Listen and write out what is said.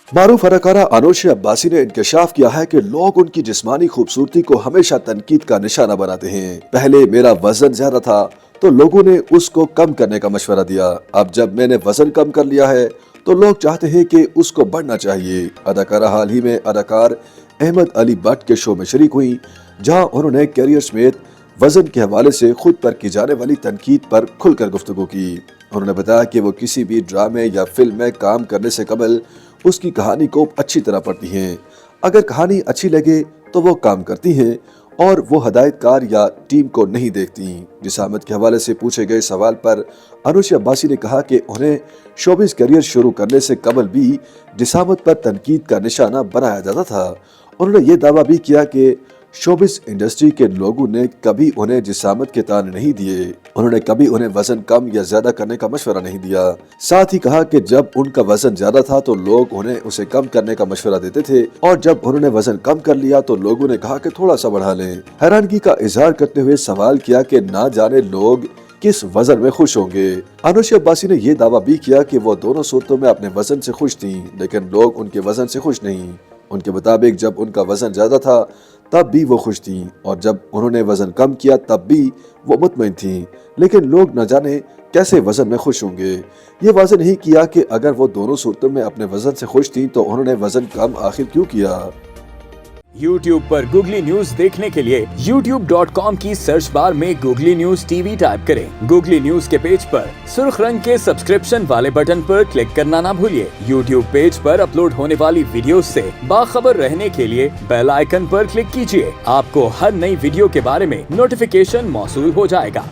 मारूफ अदाकारा अनुशा अब्बासी ने इंकशाफ किया है कि लोग उनकी जिस्मानी खूबसूरती को हमेशा तनकीद का निशाना बनाते हैं। पहले मेरा वजन ज्यादा था तो लोगों ने उसको कम करने का मशवरा दिया। अब जब मैंने वजन कम कर लिया है तो लोग चाहते हैं कि उसको बढ़ना चाहिए। अदाकारा हाल ही में अदाकार अहमद अली भट्ट के शो में शरीक हुई, जहां उन्होंने कैरियर समेत वजन के हवाले से खुद पर की जाने वाली तनकीद पर खुलकर गुफ्तगू की। उन्होंने बताया कि वो किसी भी ड्रामे या फिल्म में काम करने से कबल उसकी कहानी को अच्छी तरह पढ़ती हैं। अगर कहानी अच्छी लगे तो वो काम करती हैं और वो हदायतकार या टीम को नहीं देखती। जिसामत के हवाले से पूछे गए सवाल पर अनुशा अब्बासी ने कहा कि उन्हें शोबिज़ करियर शुरू करने से कबल भी जिसामत पर तनकीद का निशाना बनाया जाता था। उन्होंने ये दावा भी किया कि शोबिस इंडस्ट्री के लोगों ने कभी उन्हें जिसामत के ताने नहीं दिए। उन्होंने कभी उन्हें वजन कम या ज्यादा करने का मशवरा नहीं दिया। साथ ही कहा कि जब उनका वजन ज्यादा था तो लोग उन्हें उसे कम करने का मशवरा देते थे और जब उन्होंने वजन कम कर लिया तो लोगों ने कहा कि थोड़ा सा बढ़ा लें। हैरानगी का इजहार करते हुए सवाल किया कि ना जाने लोग किस वजन में खुश होंगे। अनुशा अब्बासी ने यह दावा भी किया कि वो दोनों सूरतों में अपने वजन से खुश थीं, लेकिन लोग उनके वजन से खुश नहीं। उनके मुताबिक जब उनका वजन ज्यादा था तब भी वो खुश थीं और जब उन्होंने वजन कम किया तब भी वो मुतमईन थीं, लेकिन लोग न जाने कैसे वजन में खुश होंगे। ये वाज़ेह नहीं किया कि अगर वो दोनों सूरतों में अपने वजन से खुश थीं तो उन्होंने वजन कम आखिर क्यों किया। YouTube पर गूगली न्यूज देखने के लिए youtube.com की सर्च बार में गूगली न्यूज टीवी टाइप करें। गूगली न्यूज के पेज पर सुर्ख रंग के सब्सक्रिप्शन वाले बटन पर क्लिक करना ना भूलिए। YouTube पेज पर अपलोड होने वाली वीडियोस से बाखबर रहने के लिए बेल आइकन पर क्लिक कीजिए। आपको हर नई वीडियो के बारे में नोटिफिकेशन मौसूल हो जाएगा।